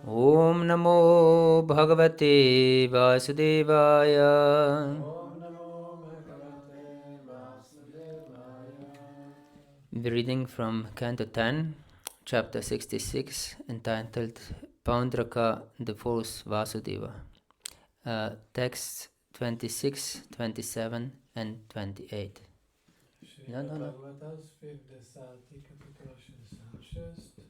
Om Namo Bhagavate Vasudevaya. Om Namo Bhagavate Vasudevaya. We're reading from Canto 10, Chapter 66, entitled Paundraka, the False Vasudeva. Texts 26, 27 and 28. No. Bhagavata, 50. kapitola 66.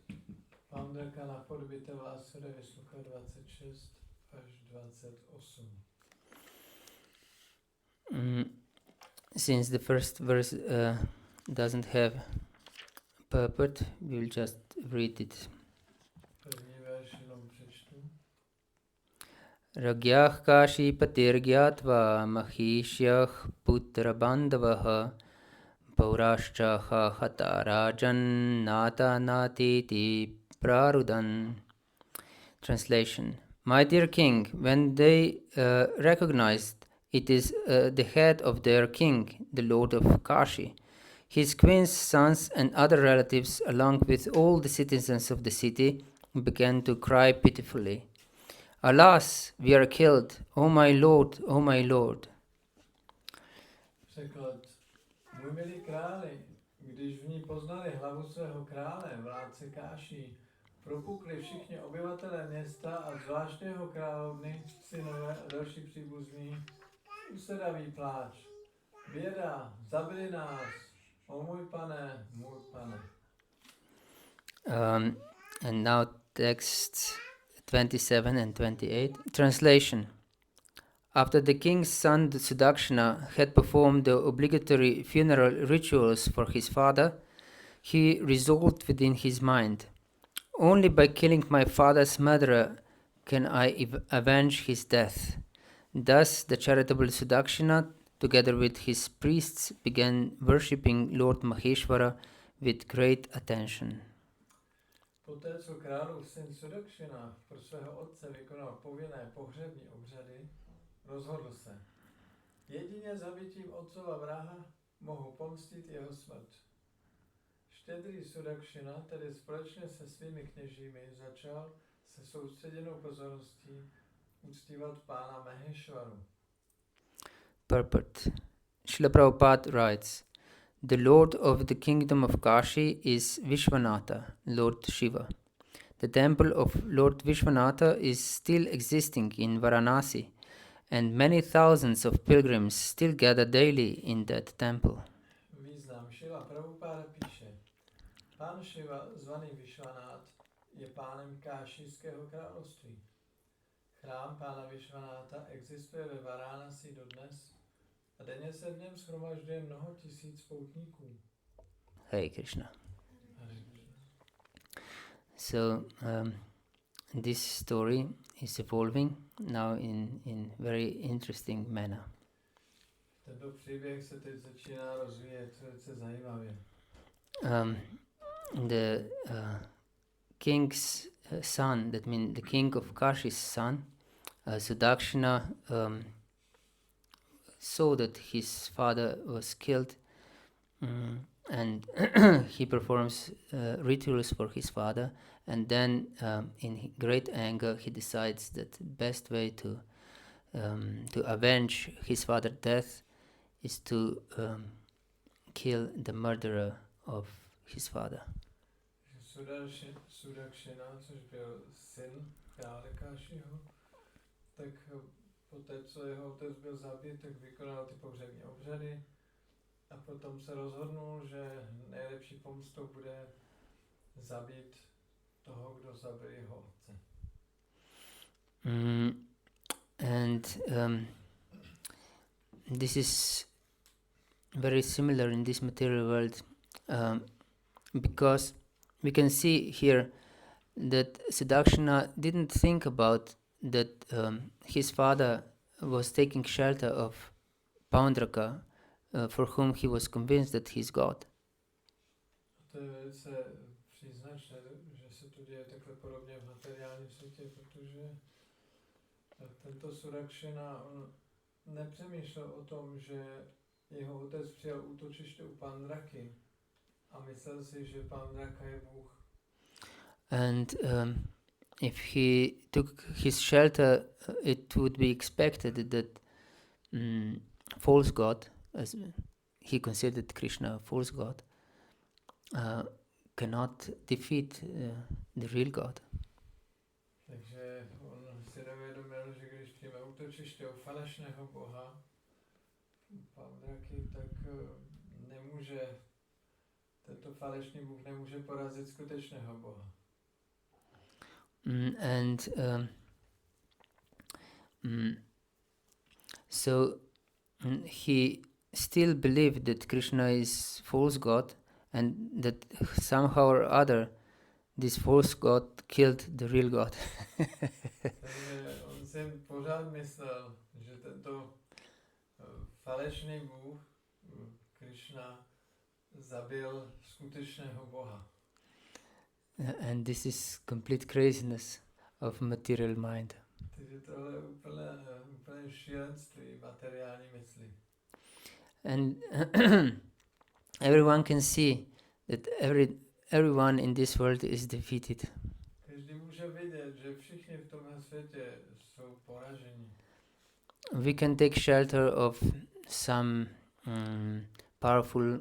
Paundraka na podobitě Vásudevy, slucha 26 až 28. Since the first verse doesn't have purport, we'll just read it. První verš jenom přečtu. Ragyah kashi patirgyatva mahishyah putra bandavaha paurashchaha hata rajan nata natiti prarudan. Translation. My dear king, when they recognized it is the head of their king, the lord of Kashi, his queen's sons and other relatives, along with all the citizens of the city, began to cry pitifully. Alas, we are killed, O my lord, O my lord. Překlad. Můj milý králi, když v ní poznali hlavu svého krále, vládce Káší, propukli všichni obyvatelé města a zvláště jeho královny, synové a další příbuzní, usedavý pláč. Běda, zabili nás, o můj pane, můj pane. And now texts 27 and 28. Translation. After the king's son Sudakshana had performed the obligatory funeral rituals for his father, he resolved within his mind, only by killing my father's murderer can I avenge his death. Thus the charitable Sudakshana, together with his priests, began worshipping Lord Maheshwara with great attention. Poté, co králův syn Sudakshana pro svého otce vykonal povinné pohřební obřady, rozhodl se. Jedině zabitím otcova vraha mohu pomstit jeho smrt. Štědrý Sudakshana tedy společně se svými kněžími začal se soustředěnou pozorností uctívat pána Maheshwaru. Purport. Srila Prabhupada writes, the Lord of the Kingdom of Kashi is Vishwanatha, Lord Shiva. The temple of Lord Vishwanatha is still existing in Varanasi, and many thousands of pilgrims still gather daily in that temple. Význam. Srila Prabhupada píše, pán Shiva, zvaný Vishwanath, je pánem Kášijského království. Chrám pána Vishwanatha existuje ve Varanasi dodnes a denně se v něm shromažďuje mnoho tisíc poutníků. Hare Krishna. So this story is evolving now in very interesting manner. Tento příběh se teď začíná rozvíjet velice zajímavě. The king's son, that means the king of Kashi's son, Sudakshana, saw that his father was killed, and he performs rituals for his father, and then in great anger he decides that the best way to avenge his father's death is to kill the murderer of his father. Sudakshana, což byl syn krále Kášiho, tak poté, co jeho otec byl zabit, tak vykonal ty pohřební obřady a potom se rozhodnul, že nejlepší pomstou bude zabít toho, kdo zabil jeho otce. And this is very similar in this material world, because we can see here that Sudakshana didn't think about that his father was taking shelter of Paundraka, for whom he was convinced that he's God. To je velice příznačné, že se to děje takhle podobně v materiálním světě, protože tento Sudakshana, on nepřemýšlel o tom, že jeho otec přijal útočiště u Pandraky a myslel si, že Pandraka je Bůh. And if he took his shelter, it would be expected that false god, as he considered Krishna a false god, cannot defeat the real God. Takže on si dovědomil, že když přijme útočiště u falešného boha, Pavdraky, tak nemůže, tento falešný bůh nemůže porazit skutečného boha. So he still believed that Krishna is false god, and that somehow or other this false god killed the real god. Takže on si pořád myslel, že tento falešný bůh, Krishna, zabil skutečného boha. And this is complete craziness of material mind. Takže tohle je úplně šílenství materiální mysli. And everyone can see that everyone in this world is defeated. Každý může vidět, že všichni v tomhle světě jsou poraženi. We can take shelter of some powerful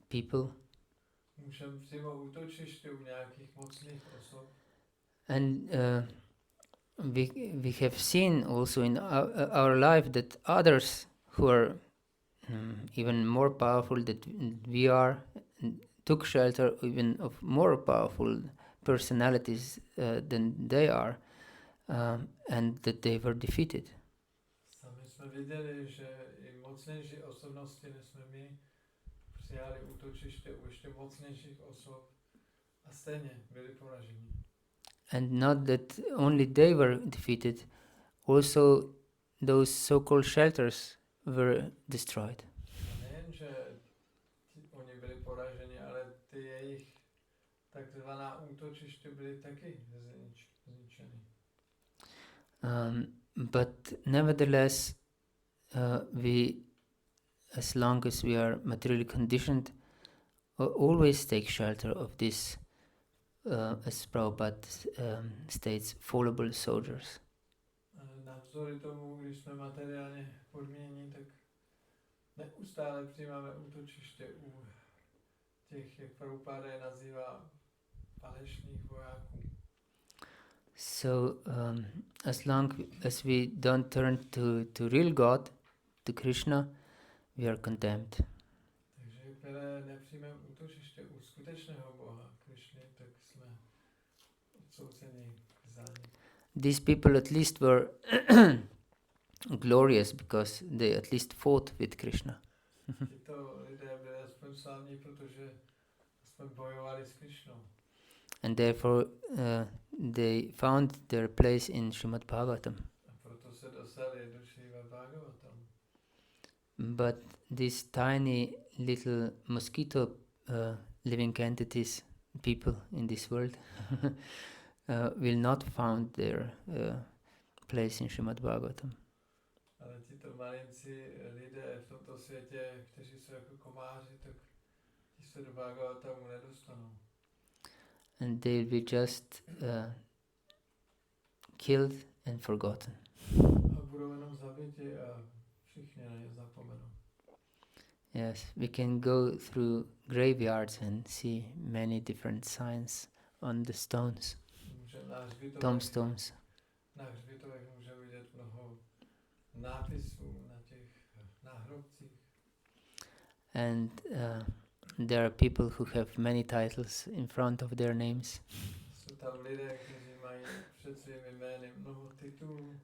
people. Můžeme přijmout útočiště u nějakých mocných osob. And we have seen also in our life that others who are even more powerful than we are took shelter even of more powerful personalities than they are, and that they were defeated. Sami jsme viděli, že i mocnější osobnosti, než jsme my, přijali útočiště u ještě mocnějších osob a stejně byli poraženi. And not that only they were defeated, also those so-called shelters were destroyed. A nejen, že oni byli poraženi, ale ty jejich takzvaná útočiště byly taky zničeny. But nevertheless, we, as long as we are materially conditioned, always take shelter of this, as Prabhupada states, fallible soldiers. Navzdory tomu, když jsme materiálně podmíněni, tak neustále přijímáme útočiště u těch, jak Prabhupada je nazývá, falešných vojáků. So, as long as we don't turn to real God, to Krishna, we are condemned. Takže jakmile nepřijmeme útočiště u skutečného Boha, Krishny, tak jsme odsouzeni k zániku. These people at least were glorious because they at least fought with Krishna. Tyto lidé byli aspoň slavní, protože aspoň bojovali s Krishnou. And therefore they found their place in Srimad Bhagavatam. A proto se dostali do Srimad Bhagavatam. But these tiny little mosquito living entities, people in this world, will not find their place in Srimad Bhagavatam. Ale tito malinci lidé v tomto světě, kteří jsou jako komáři, tak ti se do Bhagavatamu nedostanou. And they'll be just killed and forgotten. A budou jenom zabiti a všichni na ně zapomenou. Yes, we can go through graveyards and see many different signs on the stones, tombstones. Na hřbitovech můžeme vidět mnoho nápisů na těch náhrobcích. And there are people who have many titles in front of their names. Jsou tam lidé, kteří mají před svými jmény mnoho titulů.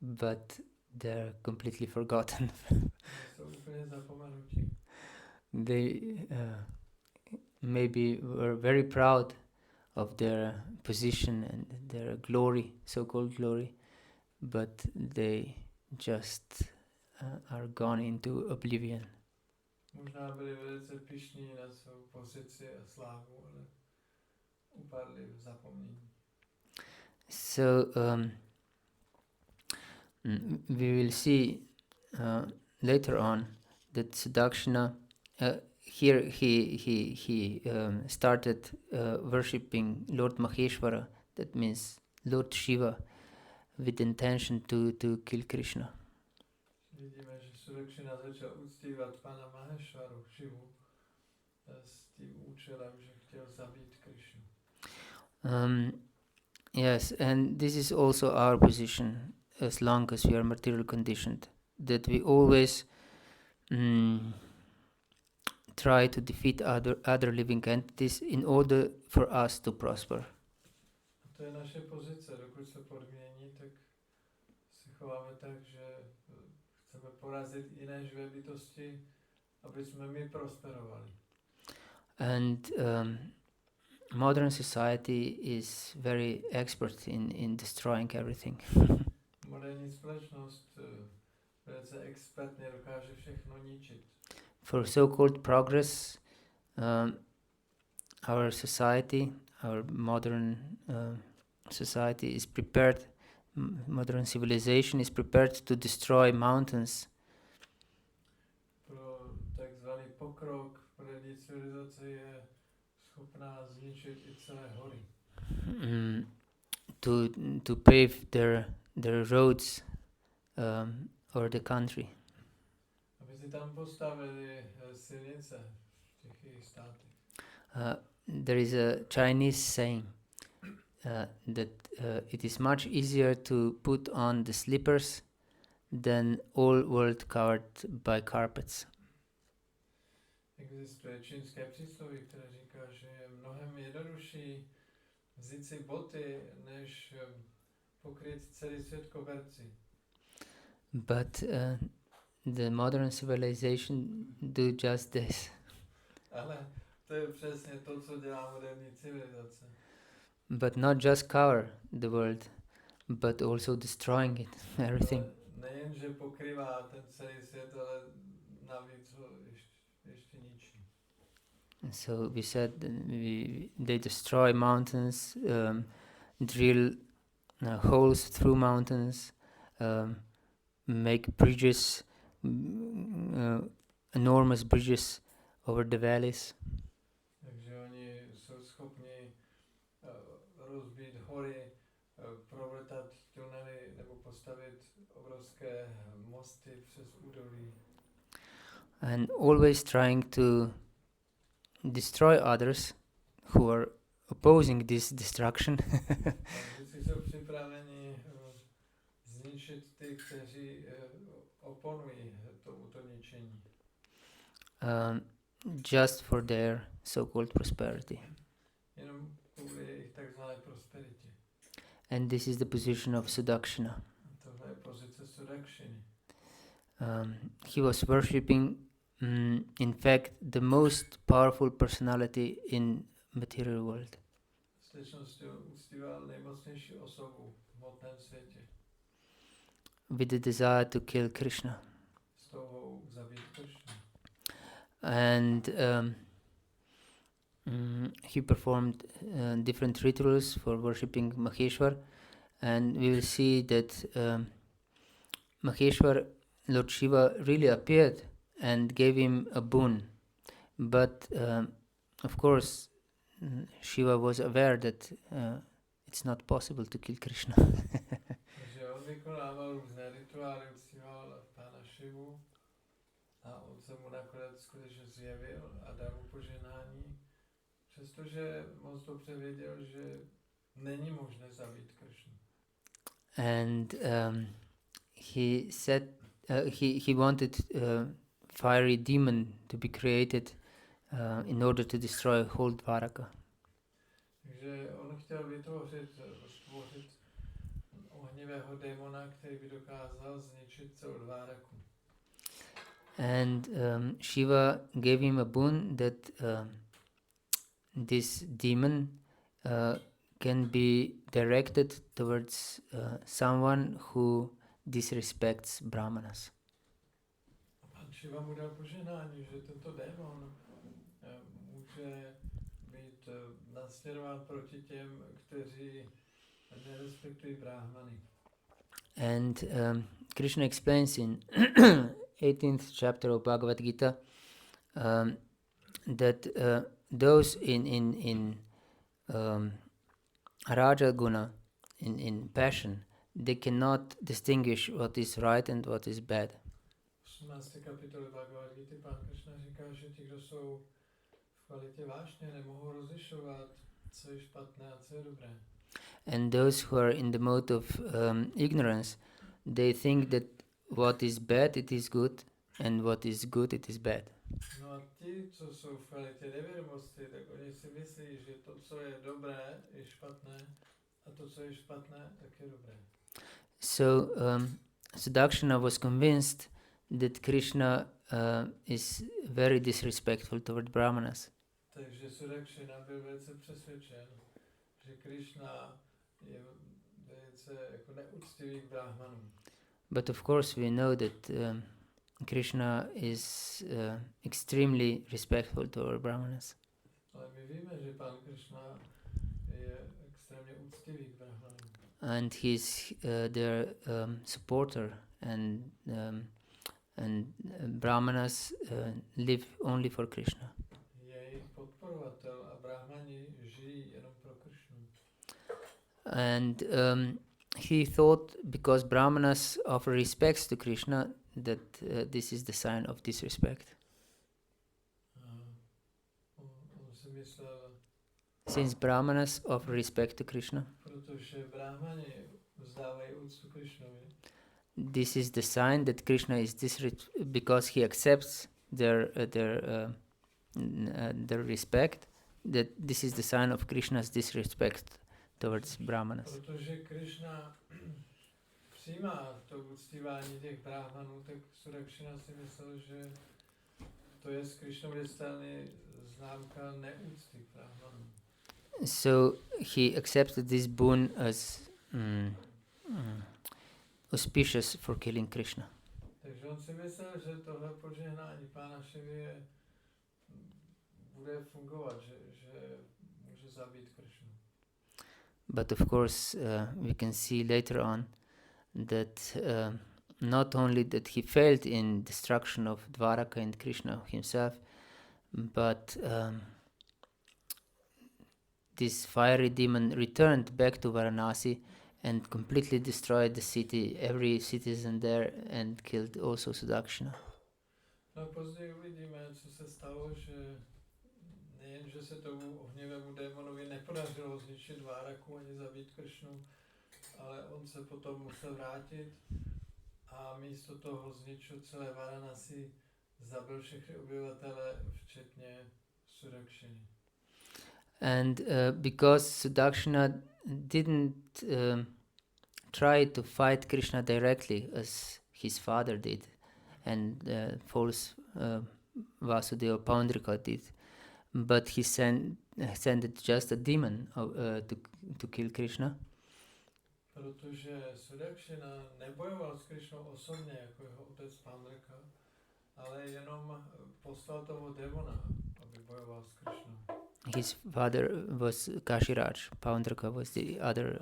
But they're completely forgotten. Jsou úplně zapomenutí. They maybe were very proud of their position and their glory, so-called glory, but they just are gone into oblivion. Možná byli velice pyšní na svou pozici a slávu, ale upadli v zapomnění. So we will see later on that Sudakshina, here he started worshipping Lord Maheshwara that means Lord Shiva, with intention to kill Krishna. Vidíme, že Sudakshina začal uctívat pana Maheshvaru, Shivu, s tím účelem, že chtěl zabít Krishnu. Yes, and this is also our position as long as we are material conditioned, that we always try to defeat other living entities in order for us to prosper. A to je naše pozice, dokud se podmění, tak se chováme tak, že chceme porazit jiné živé bytosti, aby jsme my prosperovali. And modern society is very expert in destroying everything. Moderní společnost velice expertně dokáže všechno ničit. For so-called progress, our society, our modern society is prepared, modern civilization is prepared to destroy mountains. Pro takzvaný pokrok, moderní civilizace je schopná zničit i celé hory. To pave their roads or the country. Aby si tam postavili silnice v těch jejich státech. There is a Chinese saying that it is much easier to put on the slippers than all world covered by carpets. Existuje čínské přísloví, které říká, že je mnohem jednodušší vzít si boty, než pokryt celý svět koberci. But the modern civilization do just this. Ale to je přesně to, co dělá moderní civilizace. But not just cover the world, but also destroying it, everything. Nejen, že pokrývá ten celý svět, ale navíc ho ještě ničí. So we said they destroy mountains, drill holes through mountains, make bridges, enormous bridges over the valleys. Takže oni jsou schopni rozbít hory, provletat tunely nebo postavit obrovské mosty přes údolí. And always trying to destroy others who are opposing this destruction. Vždycky jsou připraveni zničit ty, kteří oponují tomuto ničení. Just for their so-called prosperity. Jenom kvůli jejich takzvané prosperitě. And this is the position of Sudakshina. Tohle je pozice Sudakshiny. He was worshipping, in fact, the most powerful personality in material world. V skutečnosti uctíval nejmocnější osobu v hmotném světě. With the desire to kill Krishna. S touhou zabít Krishnu. And he performed different rituals for worshipping Maheshwar, and we will see that Maheshwar, Lord Shiva, really appeared and gave him a boon. But of course, Shiva was aware that it's not possible to kill Krishna. Takže on vykonával různé rituály, uctíval Pána Šivu a on se mu nakonec skutečně zjevil a dal mu požehnání, přestože moc dobře věděl, že není možné zabít Krishnu. And he said he wanted fiery demon to be created in order to destroy whole Dvaraka. Takže on chtěl stvořit ohnivého démona, který by dokázal zničit celou Dváraku. And Shiva gave him a boon that this demon can be directed towards someone who disrespects Brahmanas. Pan Shiva mu dal požehnání, že tento démon může být nasměrován proti těm, kteří nerespektují Brahmany. And Krishna explains in 18th chapter of Bhagavata-dharma that those in Raja Guna, in passion, they cannot distinguish what is right and what is bad. 18. kapitoly Bhagavad-gity pán Krishna říká, že ti, kdo jsou v kvalitě vášně, nemohou rozlišovat, co je špatné a co je dobré. And those who are in the mode of ignorance, they think that what is bad, it is good, and what is good, it is bad. No a ti, co jsou v kvalitě nevědomosti, tak oni si myslí, že to, co je dobré, je špatné a to, co je špatné, tak je dobré. So Sudakshana was convinced that Krishna is very disrespectful toward Brahmanas. Takže Sudakshana byl velice přesvědčen, že Krishna je velice jako neúctivý k Brahmanům. But of course we know that Krishna is extremely respectful toward Brahmanas. Ale my víme, že pán Krishna je extrémně úctivý k Brahmanům. And he's their supporter, and Brahmanas live only for Krishna. Je jejich podporovatel a Brahmani žijí jenom pro Krishnu. And he thought, because Brahmanas offer respects to Krishna, that this is the sign of disrespect. On si myslel, Since Brahmanas offer respect to Krishna, protože Brahmani vzdávají úctu Krishnovi, this is the sign that Krishna is because he accepts their respect, that this is the sign of Krishna's disrespect towards Brahmanas. protože Krishna přijímá to uctívání těch Brahmanů, tak Sudakshana si myslel, že to je z Krishnově strany známka neúcty k Brahmanům. So he accepted this boon as auspicious for killing Krishna. Takže on si myslel, že tohle požehnání Pána Šivy bude fungovat, že může zabít Krishnu. But of course we can see later on that not only that he failed in destruction of Dwaraka and Krishna himself, but this fiery demon returned back to Varanasi and completely destroyed the city, every citizen there, and killed also Sudakshana. No později uvidíme, co se stalo, že nejen, že se tomu ohnivému démonovi nepodařilo zničit Dváraku ani zabít Krishnu, ale on se potom musel vrátit a místo toho zničil celé Varanasi, zabil všechny obyvatele, včetně Sudakshany. And because Sudakshana didn't try to fight Krishna directly as his father did, and false Vasudeva Paundrika did, but he sent just a demon to kill Krishna. Protože Sudakshana nebojoval s Krishnou osobně, jako jeho otec Paundrika, ale jenom poslal toho démona, aby bojoval s Krishnou. His father was Kashiraj, Paundrika was the other.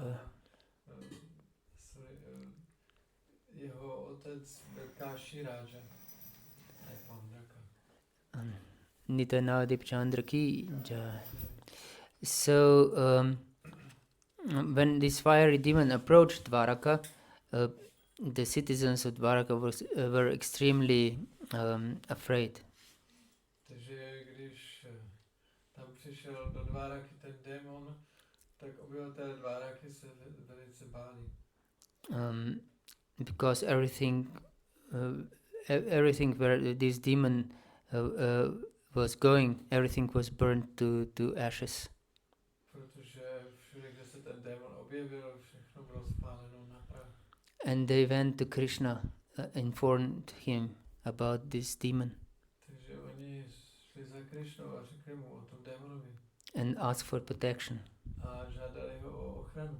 Jeho otec byl Kashiraja, ne Paundrika. Nitanadip Chandra ki jai. So when this fiery demon approached Dwaraka, the citizens of Dwaraka were extremely afraid. Takže když tam přišel do Dváraky ten démon, tak obyvatelé Dváraky se velice báli. Because everything where this demon was going, everything was burned to ashes. Protože všude, kde se ten démon objevil, všechno bylo spáleno na prach. And they went to Krishna, informed him about this demon, Takže oni šli za Krishnou a řekli mu o tom démonovi. and asked for protection. A žádali ho o ochranu.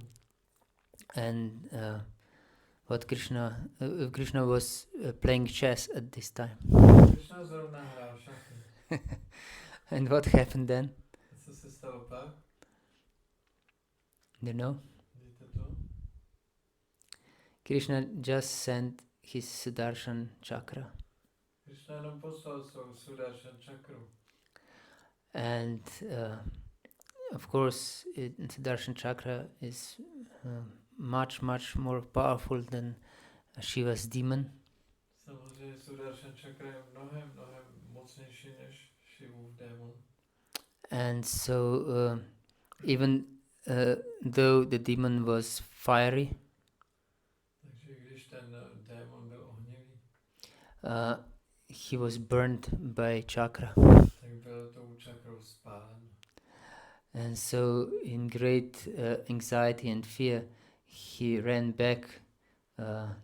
And what Krishna was playing chess at this time. Krishna zrovna hrál šachy. And what happened then? A co se stalo pak? You know? Víte to? Krishna just sent his Sudarshan chakra, Krishna jenom poslal svou Sudarshan čakru. and of course, Sudarshan Chakra is much more powerful than Shiva's demon. Samozřejmě Sudarshan Chakra je mnohem mocnější než Shivův démon. And so even though the demon was fiery, Takže když ten démon byl ohnivý, he was burned by chakra. tak byl tou čakrou spálen. And so in great anxiety and fear, he ran back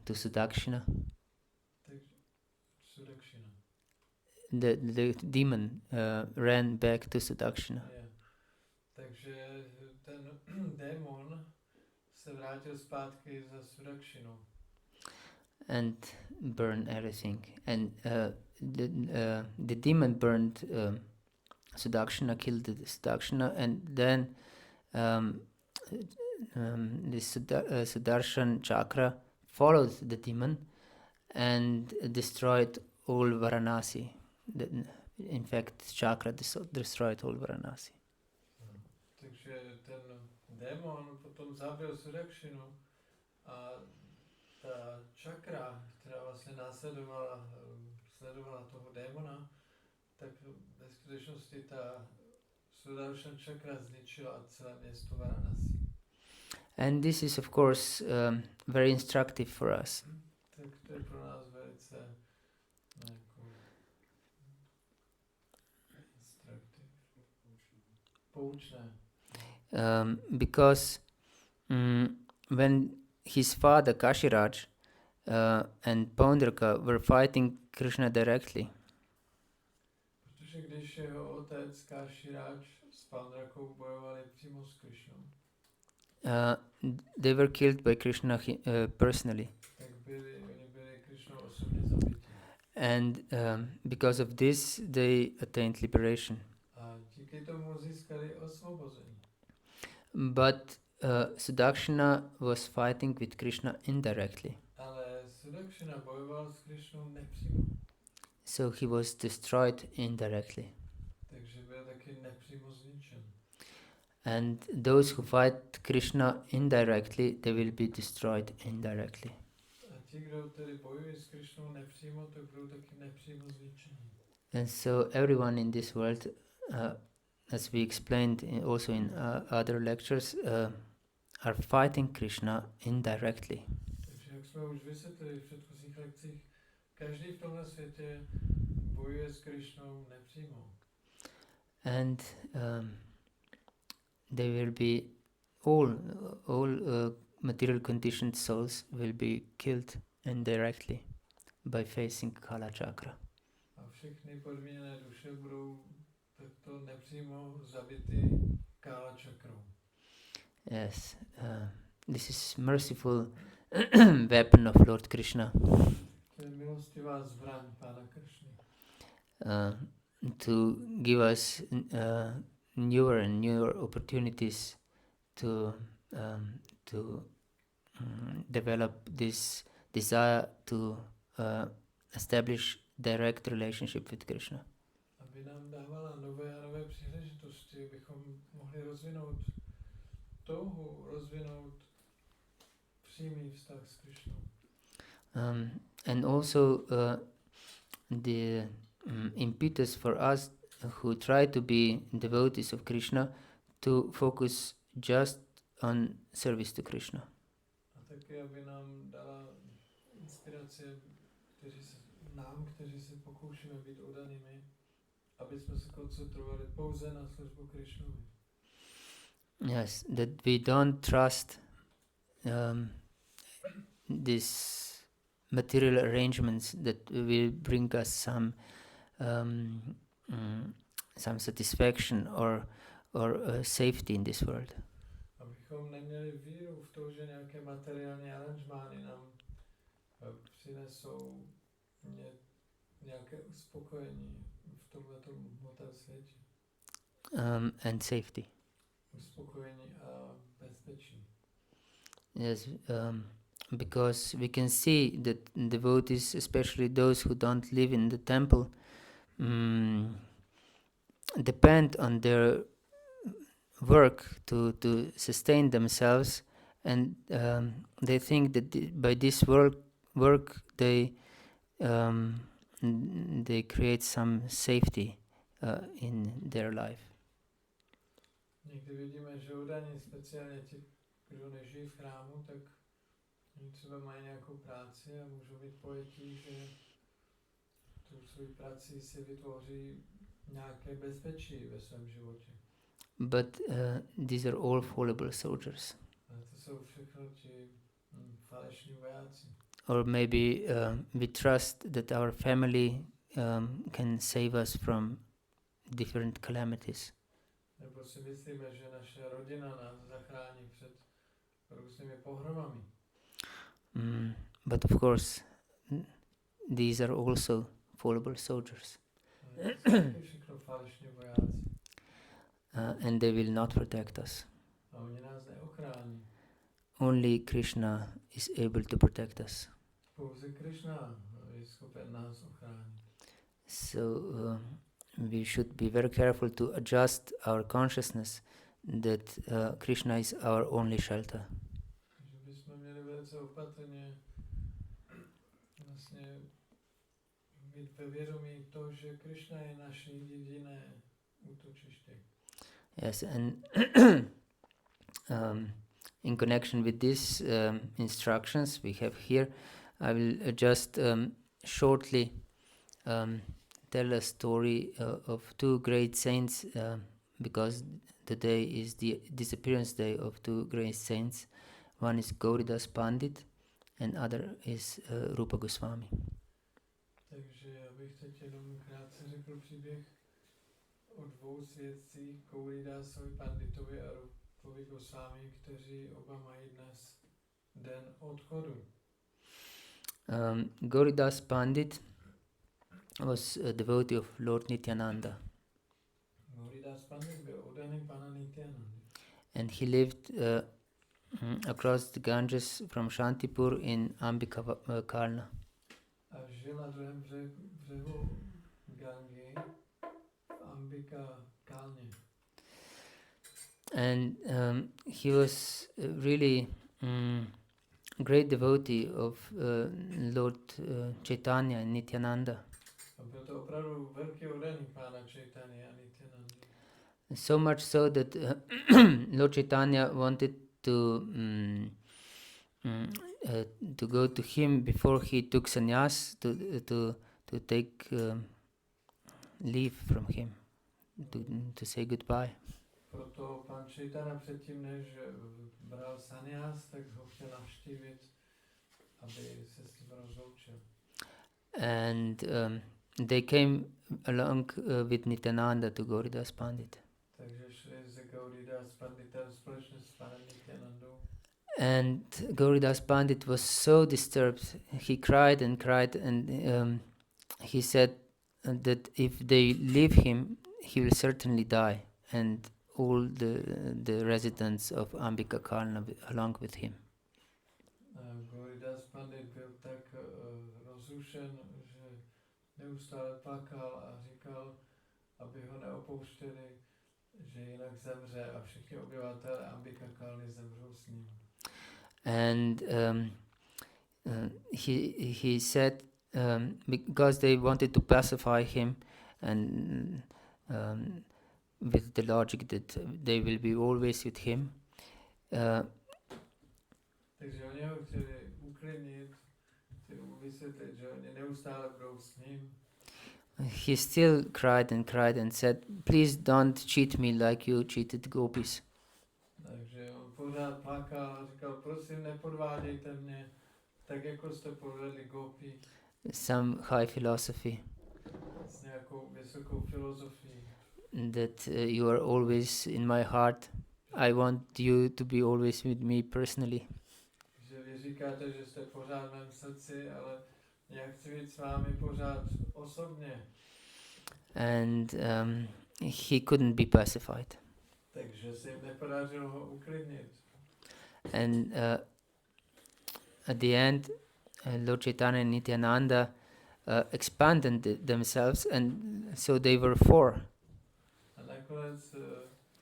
to Sudakshina. Takže Sudakshina. The demon ran back to Sudakshina. Je. Takže ten démon se vrátil zpátky za Sudakshinou. And burned everything. And the demon burned Sudakshina, killed the Sudakshina, and then the Sudarshan Chakra followed the demon and destroyed all Varanasi. In fact, Chakra destroyed all Varanasi. Takže ten démon potom zabil Sudakshinu a ta čakra, která vlastně sledovala toho démona, tak ve skutečnosti ta Sudarshan čakra zničila celé město Varanasi. And this is of course very instructive for us. Tak to je pro nás velice poučné. Because when his father Kashiraj and Paundraka were fighting Krishna directly, Protože když jeho otec Kashiraj s Paundrakou bojovali přímo s Krishnou, they were killed by Krishna personally. tak oni byli Krishnou osobně zabiti. And because of this, they attained liberation. A díky tomu získali osvobození. But Sudakshina was fighting with Krishna indirectly. Ale Sudakshina bojoval s Krishnou nepřímo. So he was destroyed indirectly. Takže byl taky nepřímo zničen. And those who fight Krishna indirectly, they will be destroyed indirectly. A ti, kdo tedy bojují s Krishnou nepřímo, tak budou taky nepřímo zničeni. And so everyone in this world, as we explained also in other lectures, are fighting Krishna indirectly. Takže jak jsme už vysvětlili v předchozích lekcích, každý v tomhle světě bojuje s Krishnou nepřímo. And they will be all material conditioned souls will be killed indirectly by facing Kala Chakra. A všechny podmíněné duše budou takto nepřímo zabity Kala čakrou. Yes, this is merciful weapon of Lord Krishna. To je milostivá zbraň Pána Krishny. To give us newer and newer opportunities to develop this desire to establish direct relationship with Krishna. Aby nám dávala nové a nové příležitosti, abychom mohli rozvinout touhu, rozvinout přímý vztah s Krishnou. And also the impetus for us who try to be devotees of Krishna to focus just on service to Krishna. A taky, aby nám dala inspiraci, kteří se pokoušíme být oddanými, aby jsme se koncentrovali pouze na službu Krishnovi. Yes, that we don't trust these material arrangements that will bring us some satisfaction or safety in this world. Abychom neměli víru v to, že nějaké materiální aranžmány nám přinesou nějaké uspokojení v tomhletom hmotném světě. And safety. Uspokojení a bezpečí. Yes, because we can see that devotees, especially those who don't live in the temple, depend on work to sustain themselves, and they think that by this work they create some safety in their life. Někdy vidíme, že údajně speciálně ti, kdo nežijí v chrámu, tak oni třeba mají nějakou práci a můžou mít pojetí, že tu svou prací si vytvoří nějaké bezpečí ve svém životě. But these are all fallible soldiers. Ale to jsou všechno ti falešní vojáci. Or maybe we trust that our family can save us from different calamities. Nebo si myslíme, že naše rodina nás zachrání před různými pohromami. But of course, these are also fallible soldiers. Všechno falešní vojáci. And they will not protect us. A oni nás neochrání. Only Krishna is able to protect us. Pouze Krishna je schopen nás ochránit. So we should be very careful to adjust our consciousness that Krishna is our only shelter. Takže bychom měli velice opatrně vlastně mít ve vědomí to, že Krishna je naše jediné útočiště. Yes, and in connection with these instructions we have here, I will just shortly tell a story of two great saints, because today is the disappearance day of two great saints. One is Gauridas Pandit and other is Rupa Goswami. Takže já bych teď jenom krátce řekl příběh o dvou svědcích, Gauridasovi Panditovi a Rupovi Goswami, kteří oba mají dnes den odchodu. Gauridas Pandit was a devotee of Lord Nityananda. Gauridas Pandit byl oddaný pana Nityanandy. And he lived across the Ganges from Shantipur in Ambika Karna. A žil na druhém břehu Gangy v Ambika Kalně. And he was really great devotee of Lord Chaitanya and Nityananda. A byl to opravdu velký oddaný pána Chaitanya a Nityanandy. So much so that Lord Chaitanya wanted to go to him before he took sannyas, to take leave from him, to say goodbye. Proto pan Chaitanya předtím, než bral sannyas, tak ho chtěl navštívit, aby se s ním rozloučil. And they came along with Nityananda to Gauridas Pandit. Takže šli se Gauridas Panditem společně s panem Nityanandou. And Gauridas Pandit was so disturbed. He cried and cried, and he said that if they leave him, he will certainly die, and all the residents of Ambika Karna along with him. Gauridas Pandit byl tak rozrušen, že neustále plakal a říkal, aby ho neopouštěli, že jinak zemře a všichni obyvatelé Ambika Kalny zemřou s ním. And he said, because they wanted to pacify him, and with the logic that they will be always with him, takže oni ho chtěli uklidnit, chtěli mu vysvětlit, že oni neustále budou s ním. he still cried and said, please don't cheat me like you cheated gopis. Takže on pořád plakal a říkal, prosím, nepodvádějte mě, tak jako jste podvedli gopi. Some high philosophy S nějakou vysokou filozofií. that you are always in my heart. I want you to be always with me personally. Že vy říkáte, že jste pořád v mém srdci, ale já chci být s vámi pořád osobně. And he couldn't be pacified. Takže se jim nepodařilo ho uklidnit. And at the end, Lord Chaitanya and Nityananda expanded themselves, and so they were four. A nakonec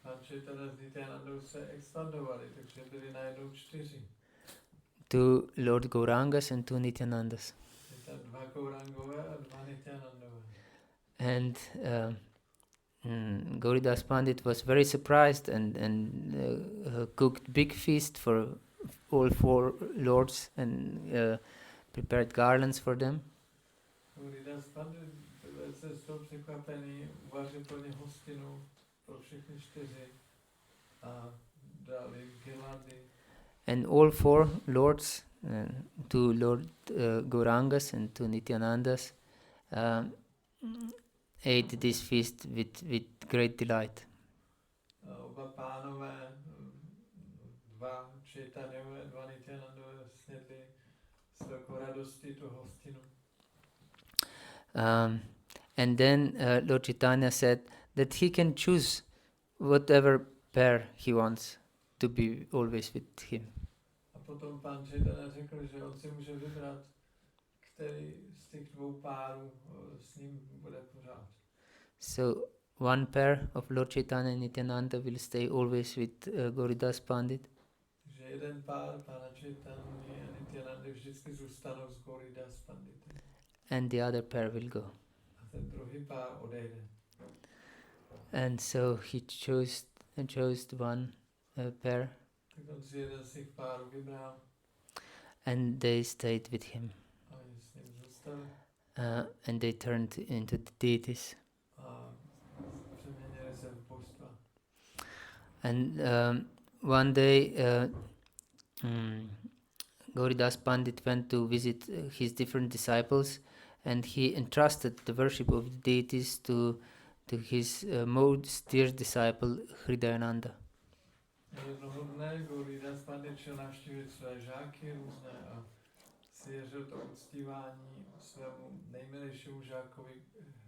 Pán Chaitanya s Nityanandou se expandovali, takže byli najednou 4. Two Lord Gaurangas and two Nityanandas. Je tam 2 Gaurangové a 2 Nityanandové. And Gauridas Pandit was very surprised and cooked big feast for all 4 lords and prepared garlands for them. Gauridas Pandit byl velice z toho překvapený, uvařil pro ně hostinu pro všechny 4 a dal jim girlandy. And all 4 lords, 2 Lord Gaurangas and 2 Nityanandas, ate this feast with great delight. Oba pánové, 2 Chaitanyové, 2 Nityanandové snědli s velkou radostí tu hostinu. And then Lord Chaitanya said that he can choose whatever pair he wants to be always with him. A potom pán Chaitanya řekl, že on si může vybrat, který z těch 2 párů s ním bude pořád. So one pair of Lord Chaitanya and Nityananda will stay always with Gauridas Pandit. Takže jeden pár pána Chaitanya a Nityanandy vždycky zůstanou s Gauridas Panditem. And the other pair will go. A ten druhý pár odejde. And so he chose one pair, Tak on si jeden z těch párů vybral and they stayed with him. a oni s ním zůstali And they turned into the deities. a přeměnili se v božstva. And one day Gauridas Pandit went to visit his different disciples, and he entrusted the worship of the deities to his most dear disciple Hridayananda. Jednoho dne Gauridas Pandit šel navštívit své žáky různé a svěřil to uctívání svému nejmilejšímu žákovi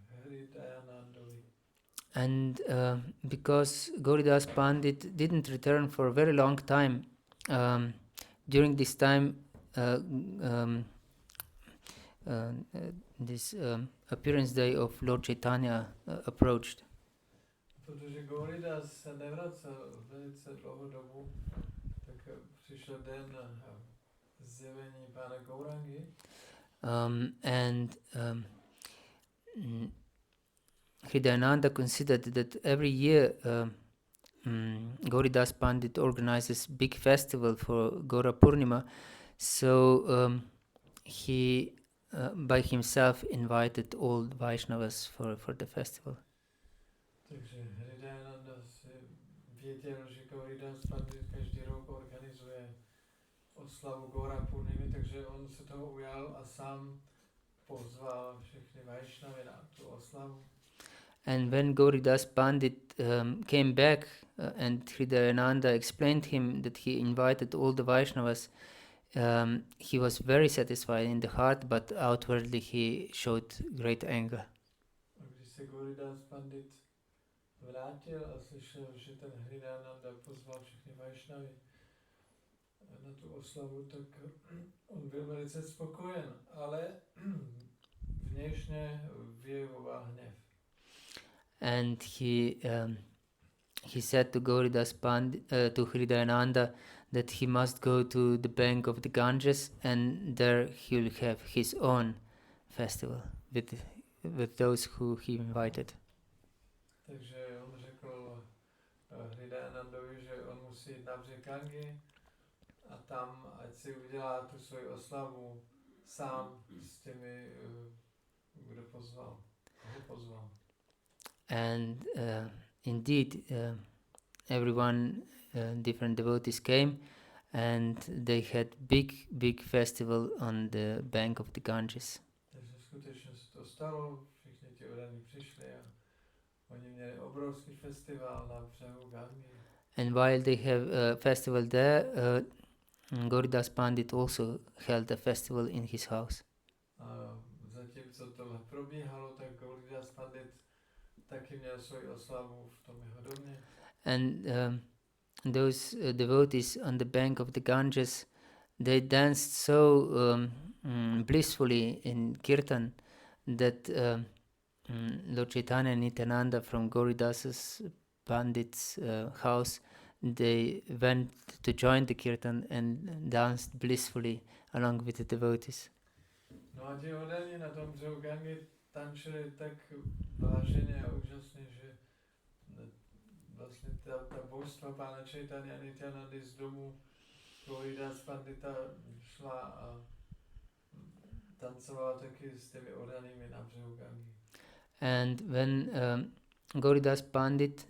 Hridayanandovi. And because Gauridas Pandit didn't return for a very long time, during this time this appearance day of Lord Chaitanya approached. Protože Gauridas se nevracel velice dlouhou dobu, tak přišel den zjevení pána Gaurangy. Hridayananda considered that every year Gauridas Pandit organizes big festival for Gaura Purnima, so he by himself invited all Vaishnavas for the festival. Takže Hridayananda si věděl, že Gauridas Pandit každý rok organizuje oslavu Gaura Purnimy, takže on se toho ujal a sám pozval všechny Vaishnavy na tu oslavu. And when Gauridas Pandit came back and Hridayananda explained him that he invited all the Vaishnavas, he was very satisfied in the heart, but outwardly he showed great anger. A když se Gauridas Pandit vrátil a slyšel, že ten Hridayananda pozval všechny Vaishnavy na tu oslavu, tak on byl velice spokojen, ale vnějšně vyjevoval hněv. And he said to Gauridas Pandit, to Hridayananda, that he must go to the bank of the Ganges, and there he will have his own festival with those who he invited. Takže on řekl Hridayanandovi, že on musí jít na břeh Gangy a tam, ať si udělá tu svoji oslavu sám s těmi, kdo pozval, koho pozval. And indeed, everyone, different devotees came, and they had big festival on the bank of the Ganges. Takže skutečně se to stalo, všichni ti odaní přišli a oni měli obrovský festival na břehu Gangy. And while they have a festival there, Gauridas Pandit also held a festival in his house. A zatímco tohle probíhalo, tak Gauridas Pandit taky měl svoji oslavu v tom jeho domě. And those devotees on the bank of the Ganges, they danced so blissfully in kirtan that Lord Chaitanya and Nityananda from Gauridasa's Pandit's house, they went to join the kirtan and danced blissfully along with the devotees. No a ti odani na tom břehu Gangy tančili tak váženě a úžasně, že vlastně ta božstva pána Chaitanya Nityanandy z domu Gauridas Pandita šla a tancovala taky s těmi odanými na břehu Gangy. And when Gauridas Pandit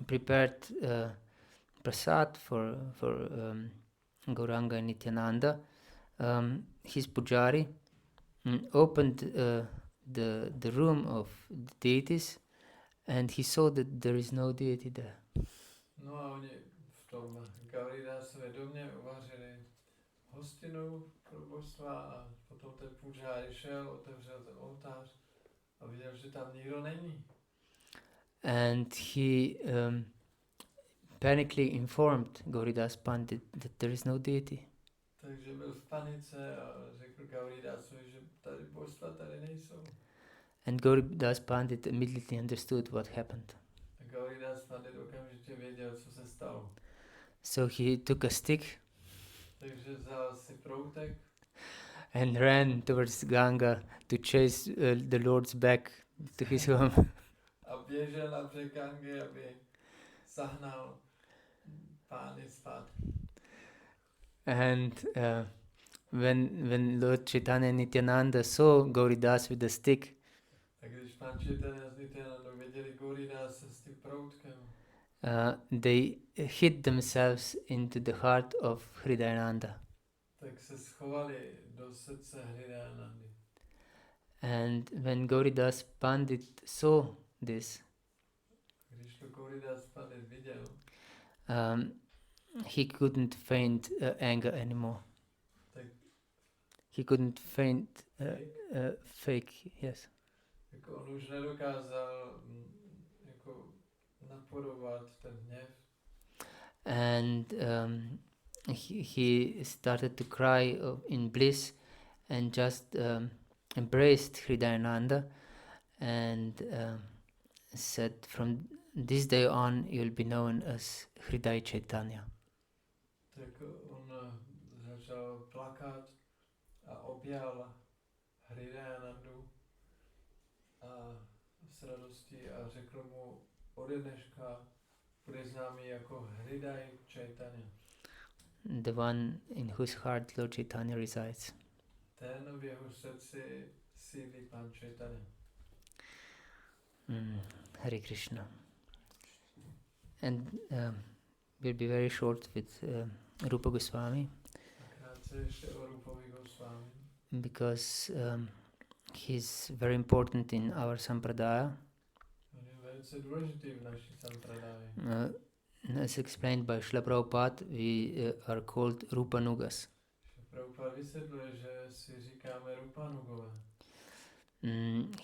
prepared prasad for Gauranga and Nityananda, his pujari opened the room of the deities, and he saw that there is no deity there. No a oni v tom Gauridasově domě uvařili hostinu pro božstva a potom ten pujari šel, otevřel ten oltář a viděl, že tam nikdo není. And he panically informed Gauridas Pandit that there is no deity. Takže byl v panice a řekl Gauridasovi, že tady božstva tady nejsou. And Gauridas Pandit immediately understood what happened. A Gauridas Pandit okamžitě věděl, co se stalo. So he took a stick Takže vzal si proutek and ran towards Ganga to chase the Lord's back to his home. a běžel na břeh Gangy, aby zahnal pány zpátky. And when Lord Chaitanya and Nityananda saw Gauridas with the stick, Tak když pán Chaitanya s Nityanandou viděli Gauridase s tím proutkem, they hid themselves into the heart of Hridayananda. tak se schovali do srdce Hridayanandy. And when Gauridas Pandit saw this, Když to Gauridas Pandit viděl, he couldn't feign anger anymore. tak He couldn't feign fake, yes. jako on už nedokázal jako napodobovat ten hněv. And he started to cry in bliss and just embraced Hridayananda and said, from this day on you'll be known as Hriday Chaitanya. Tak on začal plakat a objal Hridayanandu a s radostí a řekl mu, ode dneška bude známý jako Hriday Chaitanya. The one in whose heart Lord Chaitanya resides. Ten v jeho srdci sídlí pán Chaitanya. Hare Krishna. And we'll be very short with Rupa Goswami Krátce ještě o Rupovi Goswami. because he's very important in our sampradaya. On je velice důležitý v naší sampradáji. As explained by Srila Prabhupada, we are called Rupanugas. Prabhupada vysvětluje, že si říkáme Rupanugové.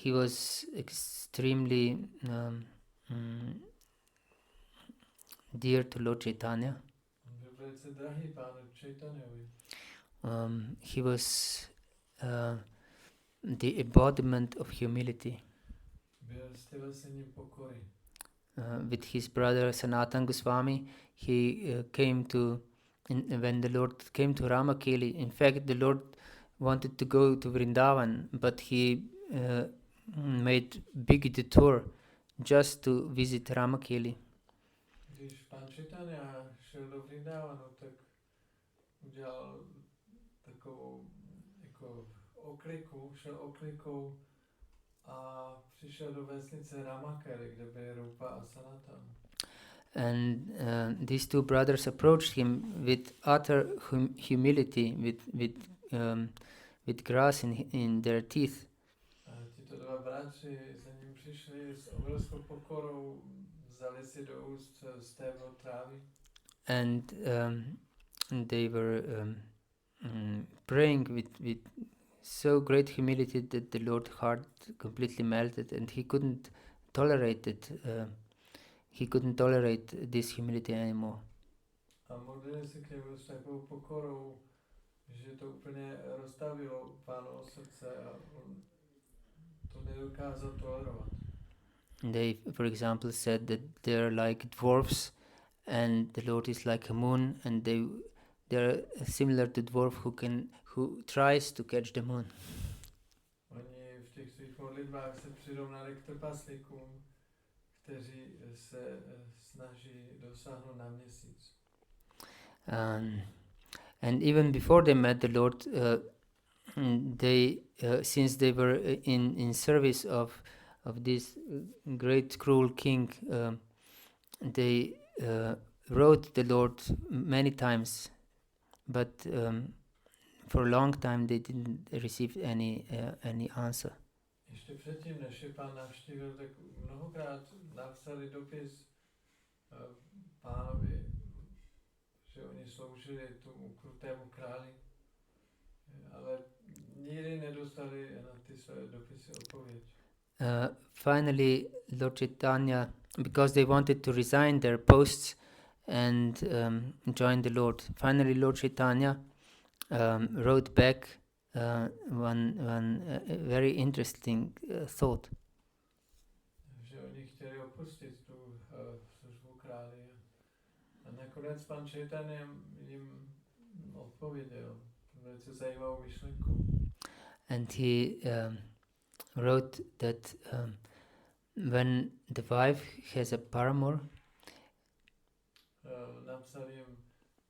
He was extremely dear to Lord Chaitanya. On byl velice drahý pánu Chaitanyovi. He was the embodiment of humility. Byl stělesením pokory. With his brother Sanatan Goswami, he came to, when the Lord came to Ramakeli, in fact the Lord wanted to go to Vrindavan, but he made big detour just to visit Ramakeli. Když pán Chaitanya šel do Vrindavanu, tak udělal takovou jako šel oklikou a přišel do vesnice Ramakeli, kde byly Rupa a Sanatan. And these two brothers approached him with utter humility, with grass in their teeth. A tito dva bratři za ním přišli s obrovskou pokorou, vzali si do úst stéblo trávy. And they were praying with so great humility that the Lord's heart completely melted, and he couldn't tolerate it. He couldn't tolerate this humility anymore. A modlili se k němu s takovou pokorou, že to úplně roztavilo pánovo srdce a on to nedokázal tolerovat. They, for example, said that they're like dwarfs, and the Lord is like a moon, and they're similar to dwarf who tries to catch the moon. Oni v těch svých modlitbách se přirovnali k trpaslíkům, kteří se snaží dosáhnout na měsíc. And even before they met the Lord, they since they were in service of this great cruel king, they wrote the Lord many times, but for a long time they didn't receive any answer. Ještě předtím, než je pán navštívil, tak mnohokrát napsali dopis pánovi, že oni sloužili tomu krutému králi, ale nikdy nedostali na ty své dopisy odpověď. Finally, Lord Chaitanya, because they wanted to resign their posts and join the Lord, finally Lord Chaitanya wrote back one very interesting thought. Že oni chtěli opustit tu službu králi. A nakonec pan Chaitanya jim odpověděl velice zajímavou myšlenku. And he wrote that when the wife has a paramour, Napsal jim,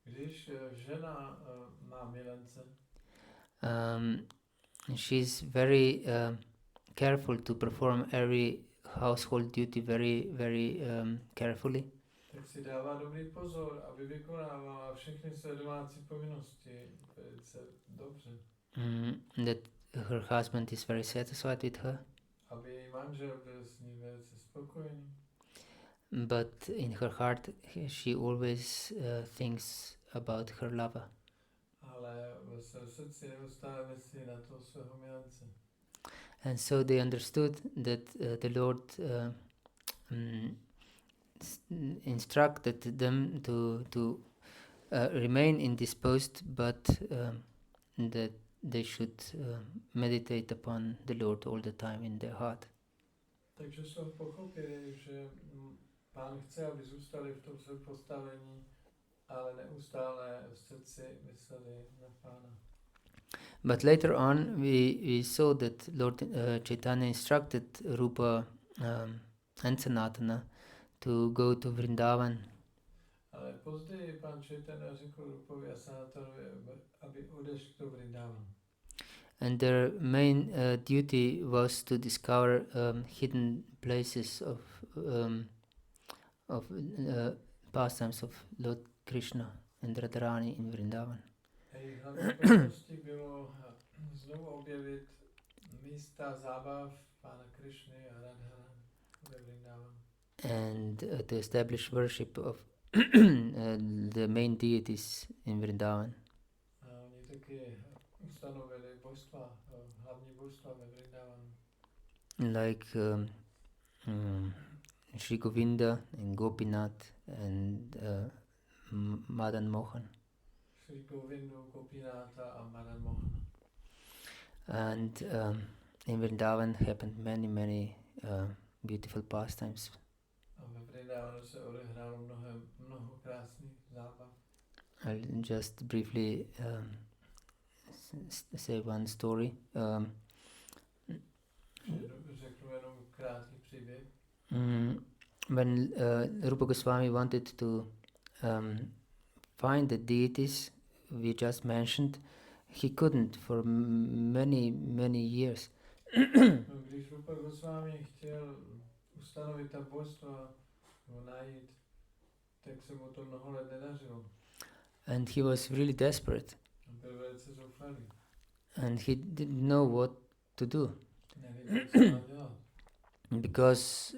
když žena má milence, she's very careful to perform every household duty very carefully. tak si dává dobrý pozor, aby vykonávala všechny své domácí povinnosti velice dobře. That her husband is very satisfied with her. Aby její manžel byl s ní velice spokojený. But in her heart she always thinks about her lover. Ale ve svém srdci neustále myslí na toho svého milence. And so they understood that the Lord instructed them to remain in this post, but that they should meditate upon the Lord all the time in their heart. Takže jsme pochopili, že Pán chce, aby zůstali v tom svém postavení, ale neustále v srdci mysleli na Pána. But later on we saw that Lord Chaitanya instructed Rupa and Sanatana to go to Vrindavan. Ale později Pán Chaitanya řekl Rupovi a Sanatanovi, aby odešli do Vrindavan. And their main duty was to discover hidden places of pastimes of Lord Krishna and Radharani in Vrindavan. A jejich hlavní povinností bylo znovu objevit místa zábav Pána Krishny a Radharani ve Vrindavan. And to establish worship of the main deities in Vrindavan. A oni taky ustanovili božstva, hlavní božstva ve Vrindavanu. Like Sri Govinda and Gopinath and Madan Mohan. Sri Govindu, Gopinatha a Madan Mohan. And in Vrindavan happened many beautiful pastimes. A ve Vrindavanu se odehrálo mnoho krásných zábav. I'll just briefly say one story. Řeknu jenom krátký příběh. When Rupa Goswami wanted to find the deities we just mentioned, he couldn't for many years. Když Rupa Goswami chtěl ustanovit ta božstva, najít, tak se mu to mnoho let nedařilo. And he was really desperate. Byl velice zoufalý. And he didn't know what to do. Nevěděl, co má dělat. Because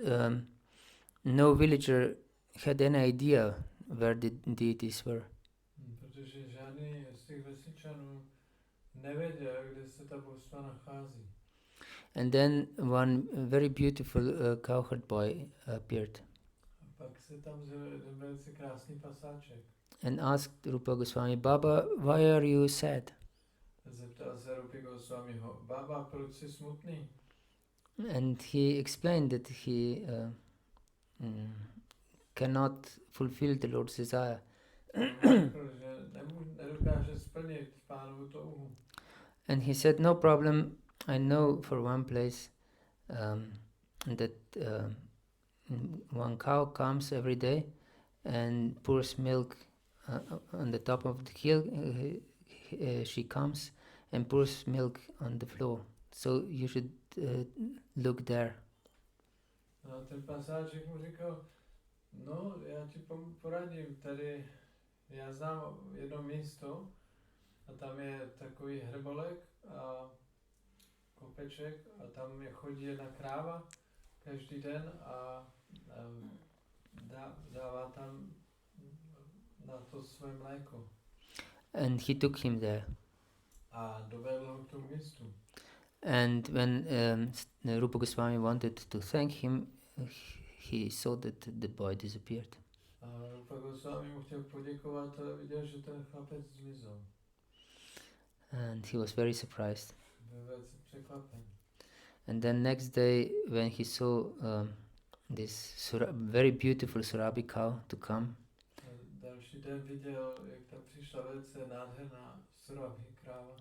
no villager had any idea where the deities were. Protože žádný z těch vesničanů nevěděl, kde se ta božstva nachází. And then one very beautiful cowherd boy appeared A pak se tam zjevil jeden velice krásný pasáček. and asked Rupa Goswami, Baba, why are you sad? Zeptal se Rupy Goswamiho, Baba, proč jsi smutný? And he explained that he cannot fulfill the Lord's desire. And he said, no problem, I know for one place that one cow comes every day and pours milk on the top of the hill. She comes and pours milk on the floor. So you should look there. A ten pasáček mu říkal, no, já ti poradím, tady já znám jedno místo a tam je takový hrbolek a kopeček a tam je chodí jedna kráva každý den a dává tam na to své mléko. And he took him there. A dovedl ho k tomu místu. And when Rupa Goswami wanted to thank him, he saw that the boy disappeared. A Rupa Goswami mu chtěl poděkovat a viděl, že ten chlapec zmizel. And he was very surprised. Byl velice překvapen. And then next day, when he saw this very beautiful Surabhi cow to come, Další den viděl, jak tam přišla velice nádherná Surabhi kráva.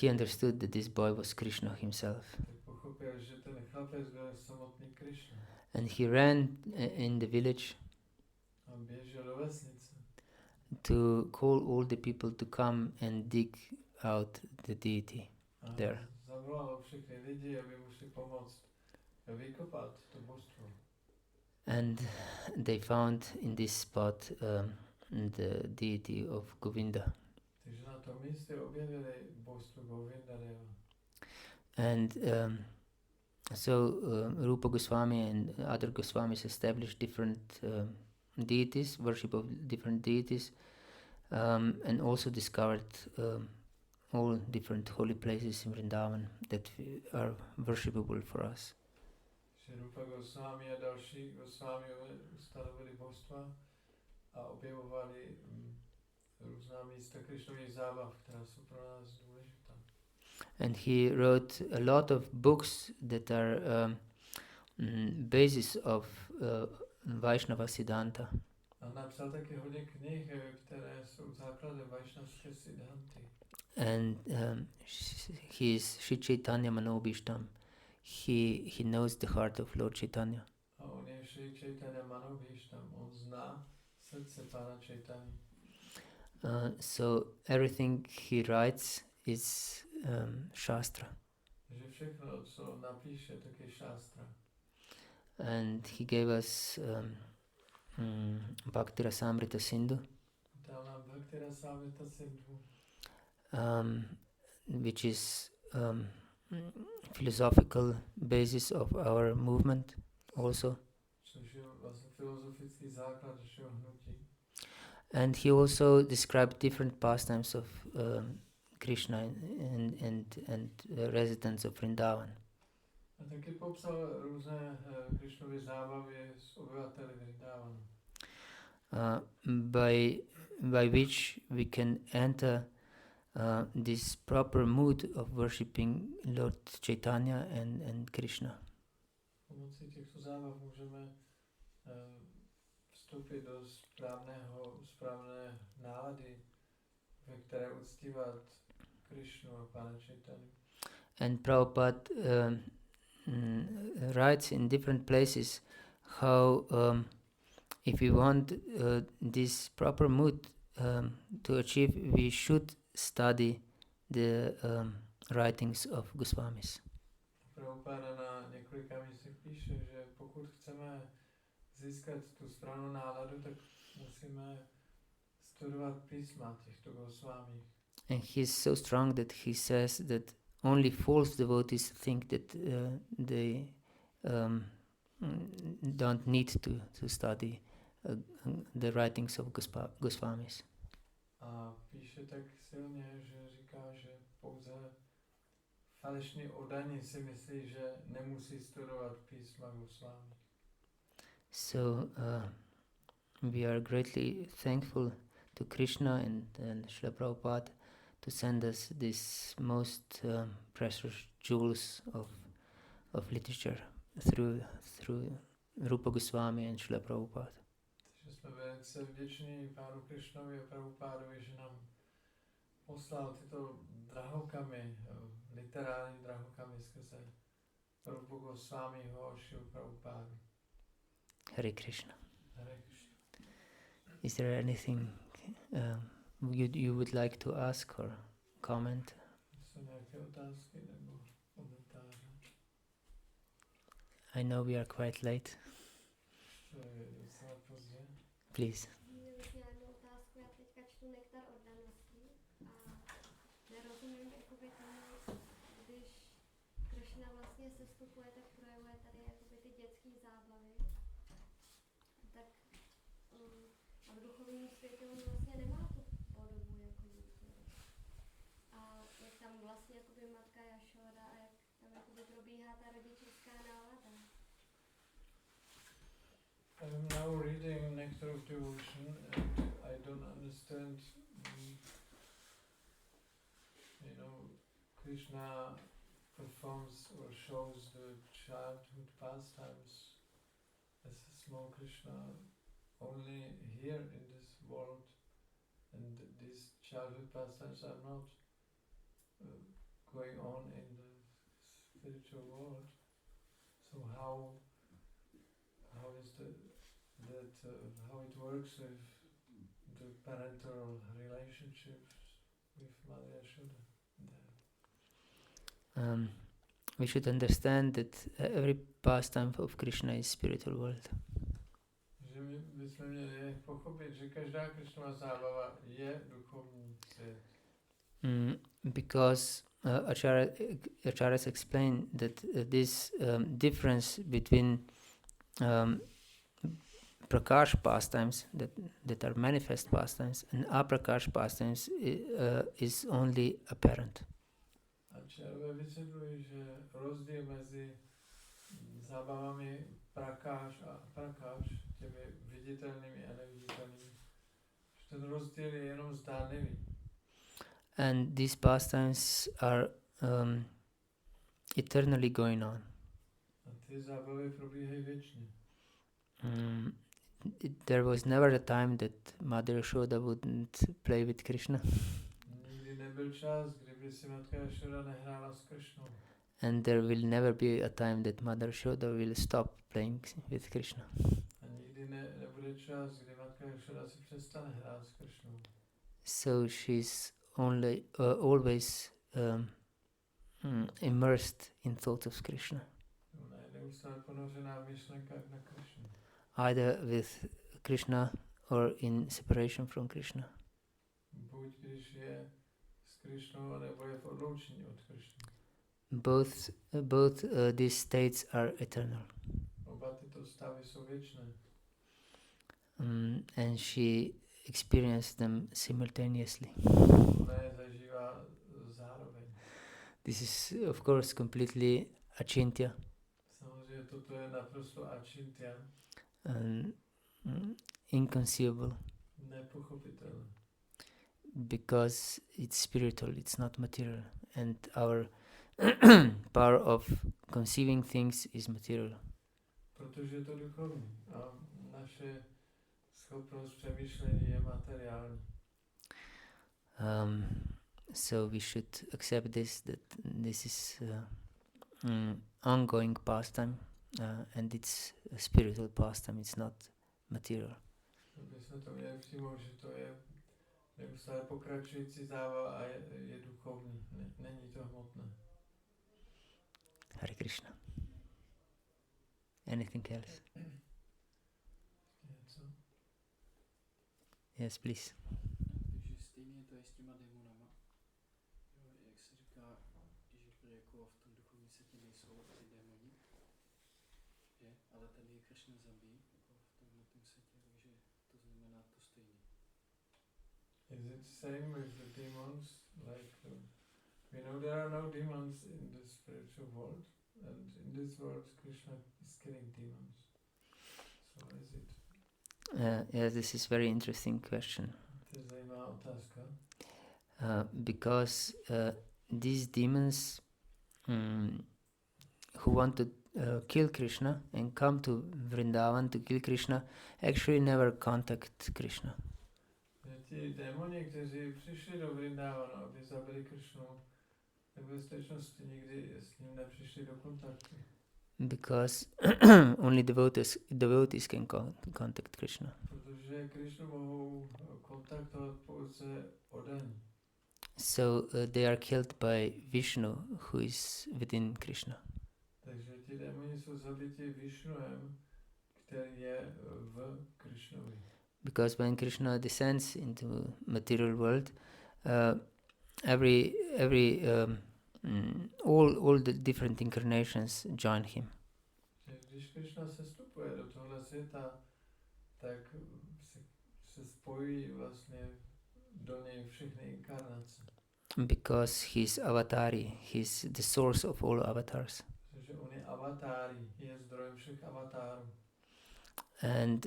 he understood that this boy was Krishna himself. Tak pochopil, že ten chlapec byl samotný Krishna. And he ran in the village A běžel do vesnice. to call all the people to come and dig out the deity there. Zavolal všechny lidi, aby mu šli pomoct vykopat to božstvo. And they found in this spot the deity of Govinda. Takže na tom místě objevili božstvo Govindadeva. And so Rupa Goswami and other Goswamis established different deities, worship of different deities, and also discovered all different holy places in Vrindavan that are worshipable for us. Že Rupa Goswami a další Goswami ustanovili božstva a objevovali různá místa Krišnových zábav, která jsou pro nás důležitá. And he wrote a lot of books that are basis of Vaishnava Siddhanta. A napsal taky hodně knih, které jsou základem Vaishnavské Siddhanty. And he is Sri Chaitanya Manobhishtam. He knows the heart of Lord Chaitanya. A on je Sri Chaitanya Manobhishtam. On zná srdce Pána Chaitanya. So everything he writes is Shastra. Že všechno, co napíše, tak je Shastra. And he gave us Bhakti-rasamrita Sindhu, Dal nám Bhakti-rasamrita Sindhu, which is philosophical basis of our movement also. což je vlastně filozofický základ našeho hnutí. And he also described different pastimes of Krishna and residents of Vrindavan. A taky popsal různé Krišnovy zábavy s obyvateli Vrindavanu. By which we can enter this proper mood of worshipping Lord Chaitanya and Krishna. Pomocí těchto zábav můžeme vstoupit do správné nálady, ve které uctívat Krishnu a Pána Chaitanya. And Prabhupada writes in different places how if we want this proper mood to achieve, we should study the writings of Goswamis. Prabhupada na několika místech píše, že pokud chceme získat tu správnou náladu, tak musíme studovat písma těchto Goswami. And he's so strong that he says that only false devotees think that they don't need to study the writings of Goswamis. A píše tak silně, že říká, že pouze falešní oddaní si myslí, že nemusí studovat písma Goswami. So we are greatly thankful to Krishna and Srila Prabhupada to send us these most precious jewels of of literature through Rupa Goswami and Srila Prabhupada. Takže jsme velice vděční Pánu Krišnovi a Prabhupádovi, že nám poslal tyto drahokamy, literární drahokamy skrze Rupu Goswamiho a Šrilu Prabhupádu. Hare Krishna. Hare Krishna. Is there anything you would like to ask or comment? Jsou nějaké otázky nebo komentáře? I know we are quite late. To je docela pozdě. Please. Měli jsme jednu otázku, já teďka čtu nektar od danosti a nerozumím jakoby tomu, když Krishna vlastně sestupuje, tak projevuje tady jakoby ty dětské zábavy. Tak a v duchovním světě on vlastně nemá tu podobu jako dítě. A jak tam vlastně jakoby matka Jašoda a jak tam jakoby probíhá ta rodičovská nálada. I'm now reading Nectar of Devotion and I don't understand, Krishna performs or shows the childhood pastimes as a small Krishna only here in this world, and these childhood pastimes are not going on in the spiritual world. So how is how it works with the parental relationships with Mother Yashoda there? We should understand that every pastime of Krishna is spiritual world. Že my bychom měli pochopit, že každá Krishnova zábava je duchovní svět. Because Acharyas explained that this difference between Prakash pastimes that are manifest pastimes and Aprakash pastimes is only apparent. Acharyas vysvětlují, že rozdíl mezi zábavami Prakash a Aprakash, těmi viditelnými a neviditelnými, že ten rozdíl je jenom zdánlivý. And these pastimes are eternally going on. A ty zábavy probíhají věčně. There was never a time that Mother Yashoda wouldn't play with Krishna. Nikdy nebyl čas, kdyby si matka Yashoda nehrála s Krishnou. And there will never be a time that Mother Yashoda will stop playing with Krishna. A nikdy nebude čas, kdy matka Yashoda si přestane hrát s Krishnou. So she's only always immersed in thoughts of Krishna. Ona je neustále ponořená v myšlenkách na Krishnu. Either with Krishna or in separation from Krishna. Buď když je s Krishnou, nebo je v odloučení od Krishny. Both these states are eternal. Oba tyto stavy jsou věčné. And she experienced them simultaneously. Ona je zažívá zároveň. This is of course completely achintya. Samozřejmě toto je naprosto achintya. Inconceivable. Nepochopitelné. Because it's spiritual, it's not material. And our power of conceiving things is material. Protože je to duchovní a naše schopnost přemýšlení je materiální. So we should accept this, that this is ongoing pastime, and it's a spiritual pastime, it's not material. Bychom to měli přijmout, že to je neustále pokračující zábava a je duchovní, není to hmotné. Hare Krishna. Anything else? Něco? Yes, please. Takže stejně to je s těma démonama. Jo, jak se říká, že jako v tom duchovním světě nejsou ty démoni. Je, ale tady je Krishna zabíjí jako v tomhle světě, takže to znamená to stejně. Is it same with the demons? Like we know there are no demons in the spiritual world, and in this world Krishna is killing demons. So is it? Yes, this is very interesting question. To je zajímavá otázka. Because these demons who want to kill Krishna and come to Vrindavan to kill Krishna actually never contact Krishna. Že ti démoni, kteří přišli do Vrindávanu, aby zabili Krishnu, tak ve skutečnosti nikdy s ním nepřišli do kontaktu. Because only devotees can contact Krishna. Protože Krishnu mohou kontaktovat pouze oddaní. So they are killed by Vishnu, who is within Krishna. Takže ti démoni jsou zabiti Vishnuem, který je v Krishnovi. Because when Krishna descends into material world, all the different incarnations join him. Když Krishna sestupuje do tohle světa, tak se spojí vlastně do něj všechny inkarnace. Because he's avatari, he's the source of all avatars. Protože on je avatári, je zdrojem všech avatárů. And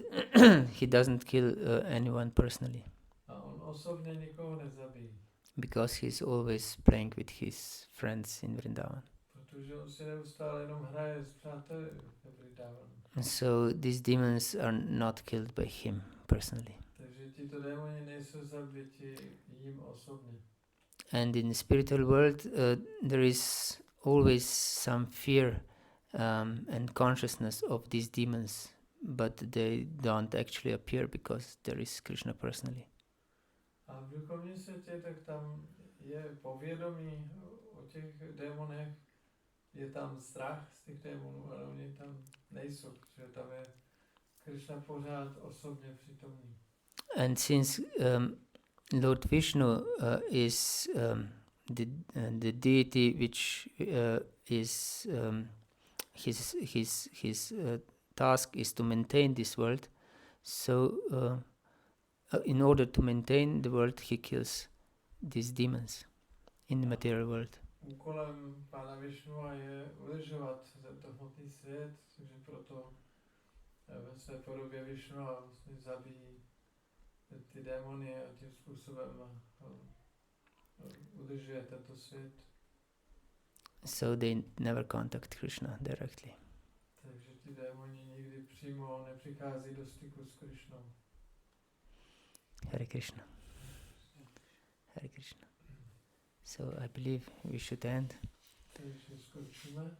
he doesn't kill anyone personally. A on osobně nikoho nezabíjí. Because he's always playing with his friends in Vrindavan. Protože on si neustále jenom hraje s přáteli ve Vrindávanu. So these demons are not killed by him personally. Takže tito démoni nejsou zabiti jím osobně. And in the spiritual world, there is always some fear and consciousness of these demons, but they don't actually appear because there is Krishna personally. A v duchovním světě, tak tam je povědomí o těch démonech, je tam strach z těch démonů, ale oni tam nejsou, protože tam je Krishna pořád osobně přítomný. And since Lord Vishnu is the deity which is his task is to maintain this world, so in order to maintain the world, he kills these demons in the material world. Úkolem Pána Višnua je udržovat tento hmotný svět, takže proto ve své podobě Višnua vlastně zabíjí ty démony a tím způsobem udržuje tento svět. So they never contact Krishna directly. Takže ty démoni nikdy přímo nepřichází do styku s Krishnou. Hare Krishna. Hare Krishna. So I believe we should end. Takže skončíme.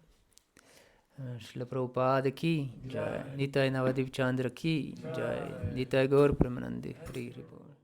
Srila Prabhupada ki jai, Nitai Navadip Chandra ki jai, Nitai Gaur Premanandi Hari Hari Bol.